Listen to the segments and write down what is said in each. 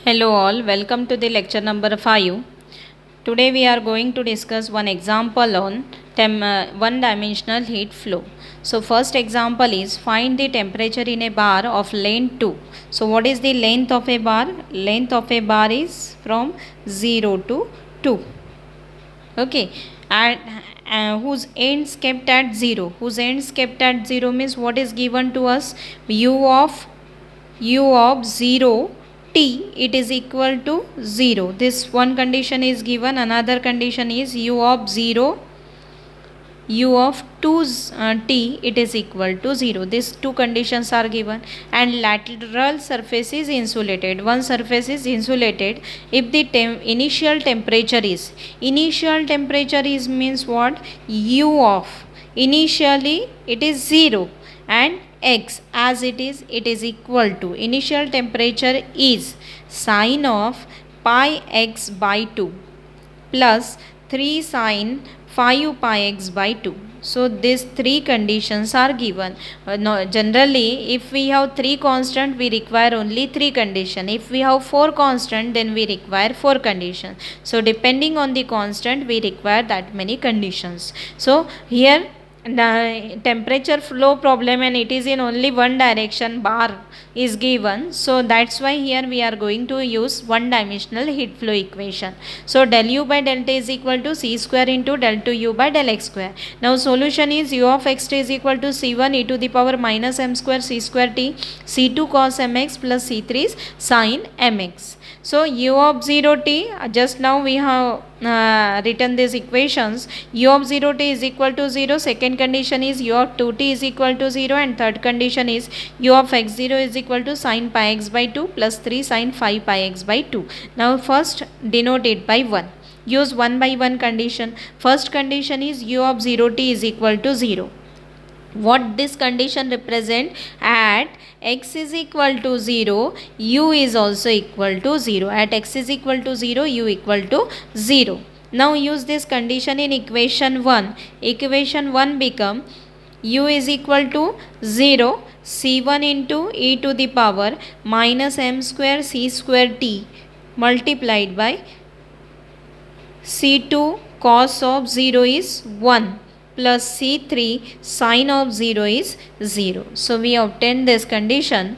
Hello all, welcome to the lecture number 5. Today we are going to discuss one example on one dimensional heat flow. So first example is find the temperature in a bar of length 2. So what is the length of a bar? Length of a bar is from 0 to 2. Okay, and whose ends kept at 0. Whose ends kept at 0 means what is given to us? u of 0 t, it is equal to 0. This one condition is given. Another condition is u of 0 u of 2 t, it is equal to 0. These two conditions are given. And lateral surface is insulated. One surface is insulated if the initial temperature is means what? U of initially it is 0 and x as it is equal to initial temperature is sine of pi x by 2 plus 3 sine 5 pi x by 2. So these three conditions are given. Generally if we have 3 constant we require only 3 condition. If we have 4 constant then we require 4 condition. So depending on the constant we require that many conditions. So here the temperature flow problem and it is in only one direction, bar is given. So that's why here we are going to use one dimensional heat flow equation. So del u by del t is equal to c square into del 2u by del x square. Now solution is u of x t is equal to c1 e to the power minus m square c square t, c2 cos mx plus c3 sin mx. So u of 0 t, just now we have written these equations. U of 0 t is equal to 0. Second condition is u of 2 t is equal to 0 and third condition is u of x0 is equal to sin pi x by 2 plus 3 sin 5 pi x by 2. Now first denote it by 1. Use 1 by 1 condition. First condition is u of 0 t is equal to 0. What this condition represent? At x is equal to 0, u is also equal to 0. At x is equal to 0, u equal to 0. Now use this condition in equation 1. Equation 1 become u is equal to 0 c1 into e to the power minus m square c square t multiplied by c2 cos of 0 is 1 plus c3 sin of 0 is 0. So we obtain this condition.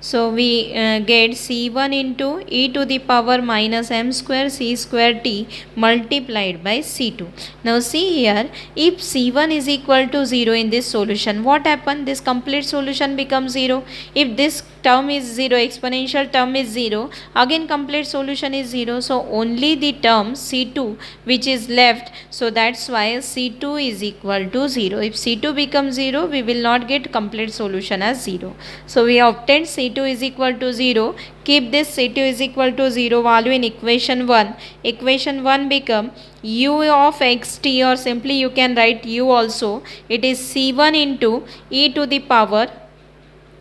So we get c1 into e to the power minus m square c square t multiplied by c2. Now see here, if c1 is equal to 0 in this solution, what happened? This complete solution becomes 0. If this term is 0, exponential term is 0, again complete solution is 0. So only the term c2 which is left. So that's why c2 is equal to 0. If c2 becomes 0, we will not get complete solution as 0. So we obtained c2 is equal to 0. Keep this c2 is equal to 0 value in equation 1. Equation 1 become u of xt, or simply you can write u also. It is c1 into e to the power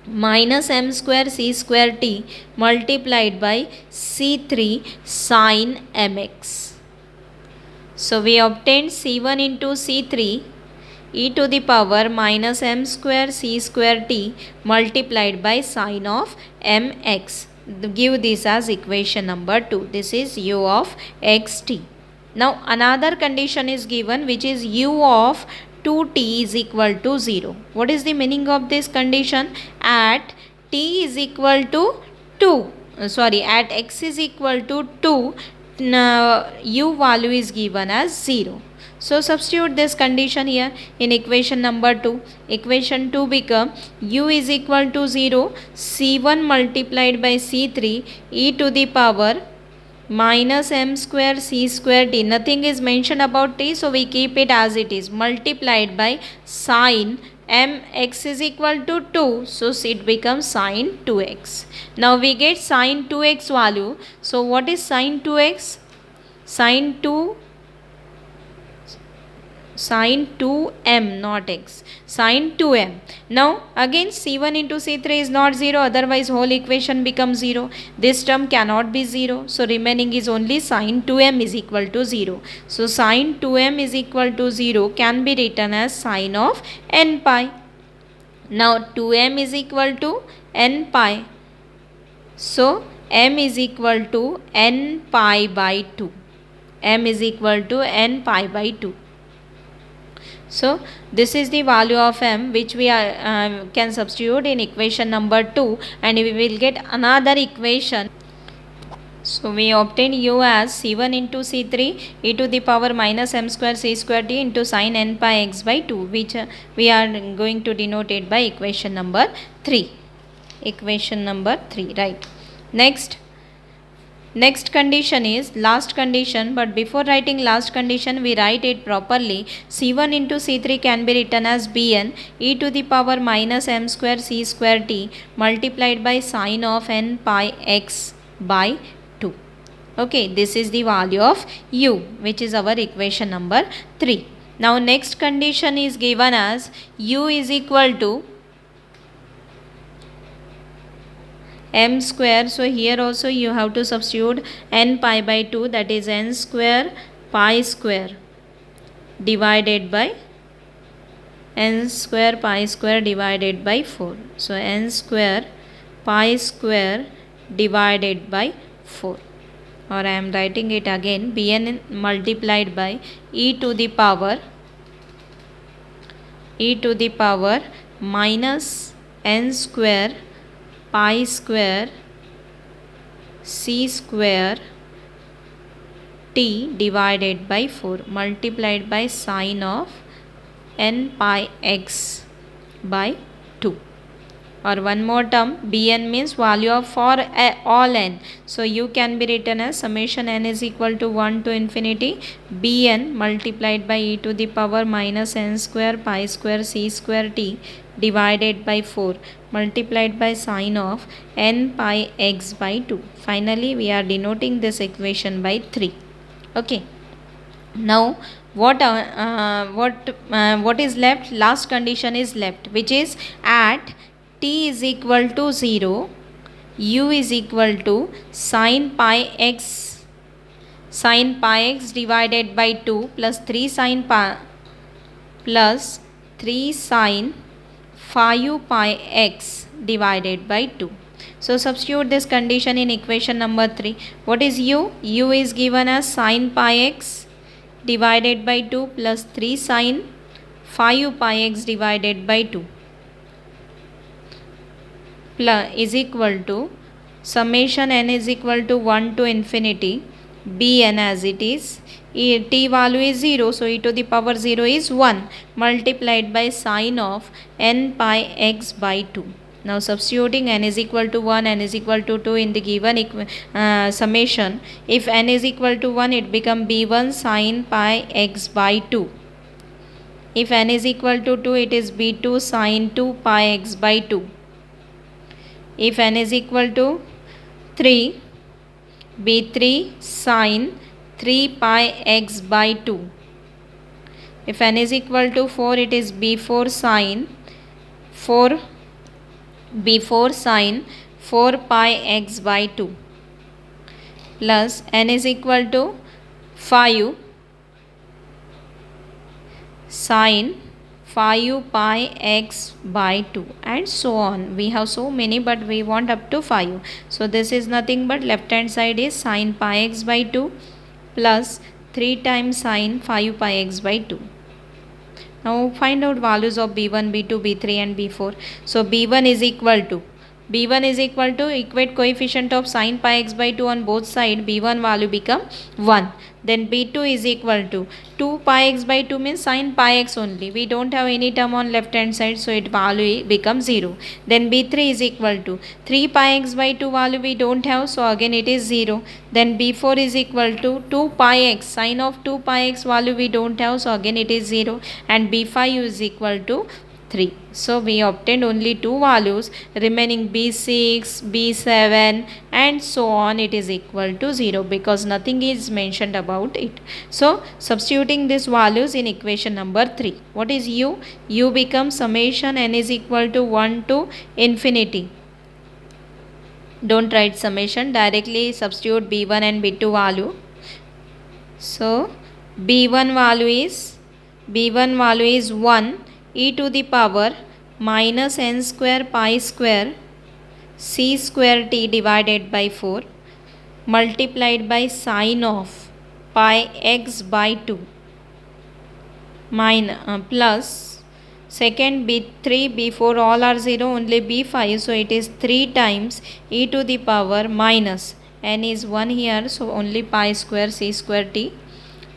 minus m square c square t multiplied by c3 sin mx. So we obtained c1 into c3 e to the power minus m square c square t multiplied by sin of mx. Give this as equation number 2. This is u of xt. Now another condition is given, which is u of 2t is equal to 0. What is the meaning of this condition? At t is equal to 2, at x is equal to 2, u value is given as 0. So substitute this condition here in equation number 2. Equation 2 become u is equal to 0 c1 multiplied by c3 e to the power minus m square c square t. Nothing is mentioned about t, so we keep it as it is, multiplied by sin mx is equal to 2. So it becomes sin 2x. Now we get sin 2x value. So what is sin 2x? Sin 2m, not x. Sin 2m. Now again c1 into c3 is not 0, otherwise whole equation becomes 0. This term cannot be 0. So remaining is only sin 2m is equal to 0. So sin 2m is equal to 0 can be written as sin of n pi. Now 2m is equal to n pi. So m is equal to n pi by 2. M is equal to n pi by 2. So this is the value of m which we can substitute in equation number 2, and we will get another equation. So we obtain u as c1 into c3 e to the power minus m square c square t into sin n pi x by 2, which we are going to denote it by equation number 3. Equation number 3, right. Next condition is last condition, but before writing last condition we write it properly. C1 into C3 can be written as Bn e to the power minus m square c square t multiplied by sin of n pi x by 2. Okay, this is the value of u, which is our equation number 3. Now next condition is given as u is equal to m square. So here also you have to substitute n pi by 2, that is n square pi square divided by n square pi square divided by 4. So n square pi square divided by 4, or I am writing it again, Bn multiplied by e to the power minus n square pi square c square t divided by 4 multiplied by sin of n pi x by 2. Or one more term, Bn means value of for all n. So u can be written as summation n is equal to 1 to infinity Bn multiplied by e to the power minus n square pi square c square t divided by 4 multiplied by sin of n pi x by 2. Finally we are denoting this equation by 3. Okay. Now what is left? Last condition is left, which is at t is equal to 0, u is equal to sin pi x divided by 2 plus 3 sin 5 pi x divided by 2. So substitute this condition in equation number 3. What is u? U is given as sin pi x divided by 2 plus 3 sin 5 pi x divided by 2 plus is equal to summation n is equal to 1 to infinity Bn as it is. T value is 0, so e to the power 0 is 1 multiplied by sin of n pi x by 2. Now substituting n is equal to 1, n is equal to 2 in the given summation. If n is equal to 1, it becomes b1 sin pi x by 2. If n is equal to 2, it is b2 sin 2 pi x by 2. If n is equal to 3, b3 sin 3 pi x by 2. If n is equal to 4, it is b4 sin 4 pi x by 2 plus n is equal to 5 sin 5 pi x by 2, and so on. We have so many, but we want up to 5. So this is nothing but left hand side is sin pi x by 2 plus 3 times sin 5 pi x by 2. Now find out values of b1, b2, b3 and b4. So b1 is equal to equate coefficient of sin pi x by 2 on both sides. B1 value become 1. Then b2 is equal to 2 pi x by 2 means sin pi x only. We don't have any term on left hand side, so it value becomes 0. Then b3 is equal to 3 pi x by 2 value we don't have, so again it is 0. Then b4 is equal to 2 pi x, sin of 2 pi x value we don't have, so again it is 0. And b5 is equal to 3. So we obtained only 2 values, remaining b6, b7 and so on, it is equal to 0 because nothing is mentioned about it. So substituting these values in equation number 3. What is u? U becomes summation n is equal to 1 to infinity. Don't write summation, directly substitute b1 and b2 value. So b1 value is 1 e to the power minus n square pi square c square t divided by 4 multiplied by sine of pi x by 2 plus second b3 b4 all are 0 only b5, so it is 3 times e to the power minus n is 1 here, so only pi square c square t,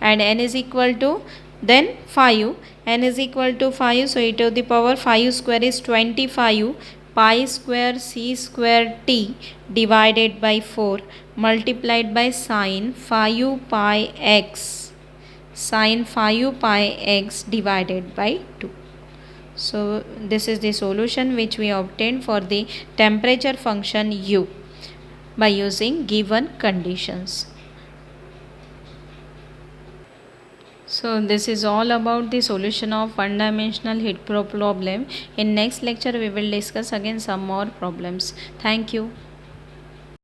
and n is equal to then 5, n is equal to 5, so e to the power 5 square is 25 pi square c square t divided by 4 multiplied by sine 5 pi x sine 5 pi x divided by 2. So this is the solution which we obtained for the temperature function u by using given conditions. So this is all about the solution of one dimensional heat problem. In next lecture we will discuss again some more problems. Thank you.